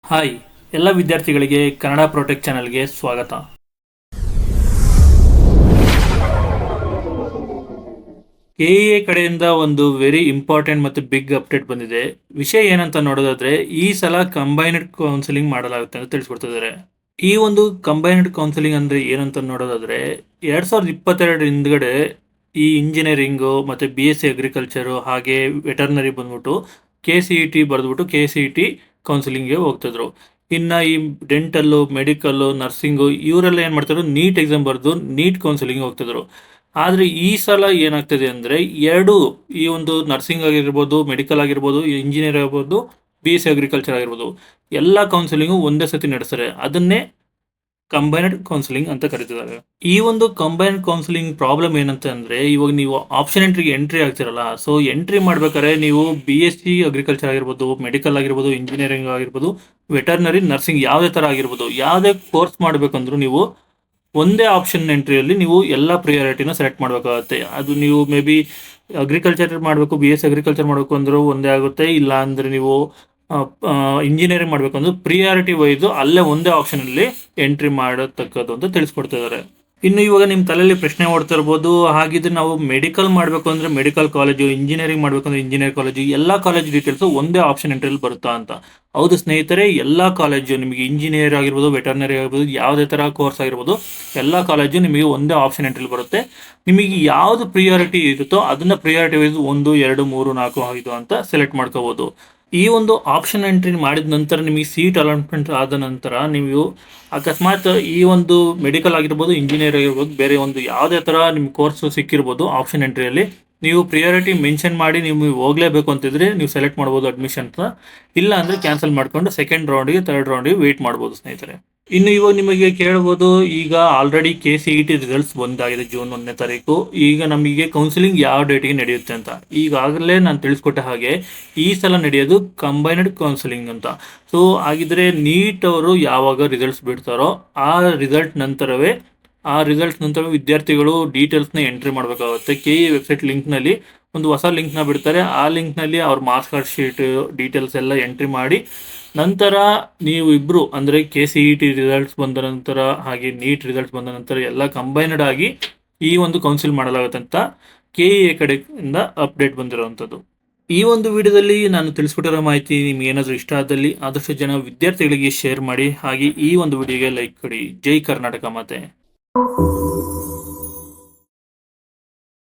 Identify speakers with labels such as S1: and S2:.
S1: Hi ಎಲ್ಲ ವಿದ್ಯಾರ್ಥಿಗಳಿಗೆ Kannada protect ಚಾನಲ್ಗೆ ಸ್ವಾಗತ. ಕೆಇಎ ಕಡೆಯಿಂದ ಒಂದು ವೆರಿ ಇಂಪಾರ್ಟೆಂಟ್ ಮತ್ತು ಬಿಗ್ ಅಪ್ಡೇಟ್ ಬಂದಿದೆ. ವಿಷಯ ಏನಂತ ನೋಡೋದಾದ್ರೆ, ಈ ಸಲ ಕಂಬೈನ್ಡ್ ಕೌನ್ಸಿಲಿಂಗ್ ಮಾಡಲಾಗುತ್ತೆ ಅಂತ ತಿಳಿಸ್ಕೊಡ್ತಿದ್ದಾರೆ. ಈ ಒಂದು ಕಂಬೈನ್ಡ್ ಕೌನ್ಸಿಲಿಂಗ್ ಅಂದ್ರೆ ಏನಂತ ನೋಡೋದಾದ್ರೆ, 2022 ಹಿಂದ್ಗಡೆ ಈ ಇಂಜಿನಿಯರಿಂಗು ಮತ್ತೆ BSc ಅಗ್ರಿಕಲ್ಚರು ಹಾಗೆ ವೆಟರ್ನರಿ ಬಂದ್ಬಿಟ್ಟು KCET ಬರೆದ್ಬಿಟ್ಟು KCET ಕೌನ್ಸಿಲಿಂಗ್ಗೆ ಹೋಗ್ತಿದ್ರು. ಇನ್ನ ಈ ಡೆಂಟಲ್ಲು, ಮೆಡಿಕಲ್ಲು, ನರ್ಸಿಂಗು ಇವರೆಲ್ಲ ಏನು ಮಾಡ್ತಿದ್ರು, ನೀಟ್ ಎಕ್ಸಾಮ್ ಬರೆದು ನೀಟ್ ಕೌನ್ಸಿಲಿಂಗ್ ಹೋಗ್ತಿದ್ರು. ಆದರೆ ಈ ಸಲ ಏನಾಗ್ತದೆ ಅಂದರೆ, ಈ ಒಂದು ನರ್ಸಿಂಗ್ ಆಗಿರ್ಬೋದು, ಮೆಡಿಕಲ್ ಆಗಿರ್ಬೋದು, ಇಂಜಿನಿಯರ್ ಆಗಿರ್ಬೋದು, BSc ಅಗ್ರಿಕಲ್ಚರ್ ಆಗಿರ್ಬೋದು, ಎಲ್ಲ ಕೌನ್ಸಿಲಿಂಗು ಒಂದೇ ಸತಿ ನಡೆಸ್ತಾರೆ. ಅದನ್ನೇ ಕಂಬೈನ್ಡ್ ಕೌನ್ಸಿಲಿಂಗ್ ಅಂತ ಕರೀತಿದ್ದಾರೆ. ಈ ಒಂದು ಕಂಬೈನ್ಡ್ ಕೌನ್ಸಿಲಿಂಗ್ ಪ್ರಾಬ್ಲಮ್ ಏನಂತ ಅಂದ್ರೆ, ಇವಾಗ ನೀವು ಆಪ್ಷನ್ ಎಂಟ್ರಿ ಆಗ್ತಿರಲ್ಲ, ಸೊ ಎಂಟ್ರಿ ಮಾಡ್ಬೇಕಾದ್ರೆ ನೀವು BSc ಅಗ್ರಿಕಲ್ಚರ್ ಆಗಿರ್ಬೋದು, ಮೆಡಿಕಲ್ ಆಗಿರ್ಬೋದು, ಇಂಜಿನಿಯರಿಂಗ್ ಆಗಿರ್ಬೋದು, ವೆಟರ್ನರಿ, ನರ್ಸಿಂಗ್ ಯಾವುದೇ ತರ ಆಗಿರ್ಬೋದು, ಯಾವುದೇ ಕೋರ್ಸ್ ಮಾಡ್ಬೇಕಂದ್ರೂ ನೀವು ಒಂದೇ ಆಪ್ಷನ್ ಎಂಟ್ರಿಯಲ್ಲಿ ನೀವು ಎಲ್ಲ ಪ್ರಿಯಾರಿಟಿನ ಸೆಲೆಕ್ಟ್ ಮಾಡಬೇಕಾಗುತ್ತೆ. ಅದು ನೀವು ಮೇ ಬಿ ಅಗ್ರಿಕಲ್ಚರ್ ಮಾಡಬೇಕು, BSc ಅಗ್ರಿಕಲ್ಚರ್ ಮಾಡಬೇಕು ಅಂದ್ರೂ ಒಂದೇ ಆಗುತ್ತೆ. ಇಲ್ಲ ಅಂದ್ರೆ ನೀವು ಇಂಜಿನಿಯರಿಂಗ್ ಮಾಡಬೇಕು ಅಂದ್ರೆ ಪ್ರಿಯಾರಿಟಿ ವೈಸ್ ಅಲ್ಲೇ ಒಂದೇ ಆಪ್ಷನ್ ಅಲ್ಲಿ ಎಂಟ್ರಿ ಮಾಡತಕ್ಕದ್ದು ಅಂತ ತಿಳಿಸ್ಕೊಡ್ತಿದ್ದಾರೆ. ಇನ್ನು ಇವಾಗ ನಿಮ್ಮ ತಲೆಯಲ್ಲಿ ಪ್ರಶ್ನೆ ಓಡ್ತಾ ಇರ್ಬೋದು, ಹಾಗಿದ್ರೆ ನಾವು ಮೆಡಿಕಲ್ ಮಾಡಬೇಕು ಅಂದ್ರೆ ಮೆಡಿಕಲ್ ಕಾಲೇಜು, ಇಂಜಿನಿಯರಿಂಗ್ ಮಾಡಬೇಕು ಅಂದ್ರೆ ಇಂಜಿನಿಯರ್ ಕಾಲೇಜು, ಎಲ್ಲ ಕಾಲೇಜ್ ಡೀಟೇಲ್ಸ್ ಒಂದೇ ಆಪ್ಷನ್ ಎಂಟ್ರಿಯಲ್ಲಿ ಬರುತ್ತಾ ಅಂತ. ಹೌದು ಸ್ನೇಹಿತರೆ, ಎಲ್ಲ ಕಾಲೇಜು ನಿಮಗೆ ಇಂಜಿನಿಯರ್ ಆಗಿರ್ಬೋದು, ವೆಟರ್ನರಿ ಆಗಿರ್ಬೋದು, ಯಾವುದೇ ತರ ಕೋರ್ಸ್ ಆಗಿರ್ಬೋದು, ಎಲ್ಲ ಕಾಲೇಜು ನಿಮಗೆ ಒಂದೇ ಆಪ್ಷನ್ ಎಂಟ್ರಿಯಲ್ಲಿ ಬರುತ್ತೆ. ನಿಮಗೆ ಯಾವ್ದು ಪ್ರಿಯಾರಿಟಿ ಇರುತ್ತೋ ಅದನ್ನ ಪ್ರಿಯಾರಿಟಿ ವೈಸ್ 1, 2, 3, 4, 5 ಅಂತ ಸೆಲೆಕ್ಟ್ ಮಾಡ್ಕೋಬಹುದು. ಈ ಒಂದು ಆಪ್ಷನ್ ಎಂಟ್ರಿ ಮಾಡಿದ ನಂತರ ನಿಮಗೆ ಸೀಟ್ ಅಲಾಟ್ಮೆಂಟ್ ಆದ ನಂತರ ನೀವು ಅಕಸ್ಮಾತ್ ಈ ಒಂದು ಮೆಡಿಕಲ್ ಆಗಿರ್ಬೋದು, ಇಂಜಿನಿಯರ್ ಆಗಿರ್ಬೋದು, ಬೇರೆ ಒಂದು ಯಾವುದೇ ತರ ನಿಮ್ಗೆ ಕೋರ್ಸ್ ಸಿಕ್ಕಿರ್ಬೋದು, ಆಪ್ಷನ್ ಎಂಟ್ರಿಯಲ್ಲಿ ನೀವು ಪ್ರಿಯಾರಿಟಿ ಮೆನ್ಷನ್ ಮಾಡಿ ನೀವು ಹೋಗ್ಲೇಬೇಕು ಅಂತಿದ್ರೆ ನೀವು ಸೆಲೆಕ್ಟ್ ಮಾಡ್ಬೋದು ಅಡ್ಮಿಷನ್. ಇಲ್ಲ ಅಂದ್ರೆ ಕ್ಯಾನ್ಸಲ್ ಮಾಡ್ಕೊಂಡು ಸೆಕೆಂಡ್ ರೌಂಡ್ಗೆ, ಥರ್ಡ್ ರೌಂಡ್ಗೆ ವೇಟ್ ಮಾಡ್ಬೋದು ಸ್ನೇಹಿತರೆ. ಇನ್ನು ಇವಾಗ ನಿಮಗೆ ಕೇಳ್ಬೋದು, ಈಗ ಆಲ್ರೆಡಿ KCET ರಿಸಲ್ಟ್ಸ್ ಬಂದಾಗಿದೆ ಜೂನ್ 1ನೇ ತಾರೀಕು. ಈಗ ನಮಗೆ ಕೌನ್ಸಿಲಿಂಗ್ ಯಾವ ಡೇಟಿಗೆ ನಡೆಯುತ್ತೆ ಅಂತ ಈಗಾಗಲೇ ನಾನು ತಿಳಿಸ್ಕೊಟ್ಟ ಹಾಗೆ ಈ ಸಲ ನಡೆಯೋದು ಕಂಬೈನ್ಡ್ ಕೌನ್ಸಿಲಿಂಗ್ ಅಂತ. ಸೊ ಹಾಗಿದ್ರೆ ನೀಟ್ ಅವರು ಯಾವಾಗ ರಿಸಲ್ಟ್ಸ್ ಬಿಡ್ತಾರೋ ಆ ರಿಸಲ್ಟ್ ನಂತರವೇ ವಿದ್ಯಾರ್ಥಿಗಳು ಡೀಟೇಲ್ಸ್ನ ಎಂಟ್ರಿ ಮಾಡಬೇಕಾಗುತ್ತೆ. KE ವೆಬ್ಸೈಟ್ ಲಿಂಕ್ನಲ್ಲಿ ಒಂದು ಹೊಸ ಲಿಂಕ್ನ ಬಿಡ್ತಾರೆ. ಆ ಲಿಂಕ್ನಲ್ಲಿ ಅವ್ರ ಮಾರ್ಕ್ಸ್ ಕಾರ್ಡ್ ಶೀಟ್ ಡೀಟೇಲ್ಸ್ ಎಲ್ಲ ಎಂಟ್ರಿ ಮಾಡಿ ನಂತರ ನೀವು ಇಬ್ರು ಅಂದರೆ KCET ರಿಸಲ್ಟ್ಸ್ ಬಂದ ನಂತರ ಹಾಗೆ ನೀಟ್ ರಿಸಲ್ಟ್ಸ್ ಬಂದ ನಂತರ ಎಲ್ಲ ಕಂಬೈನ್ಡ್ ಆಗಿ ಈ ಒಂದು ಕೌನ್ಸಿಲ್ ಮಾಡಲಾಗುತ್ತೆ ಅಂತ KEA ಕಡೆಯಿಂದ ಅಪ್ಡೇಟ್ ಬಂದಿರುವಂಥದ್ದು. ಈ ಒಂದು ವಿಡಿಯೋದಲ್ಲಿ ನಾನು ತಿಳಿಸ್ಕೊಟ್ಟಿರೋ ಮಾಹಿತಿ ನಿಮ್ಗೆ ಏನಾದರೂ ಇಷ್ಟ ಆದಲ್ಲಿ ಆದಷ್ಟು ಜನ ವಿದ್ಯಾರ್ಥಿಗಳಿಗೆ ಶೇರ್ ಮಾಡಿ. ಹಾಗೆ ಈ ಒಂದು ವಿಡಿಯೋಗೆ ಲೈಕ್ ಕೊಡಿ. ಜೈ ಕರ್ನಾಟಕ ಮಾತೆ.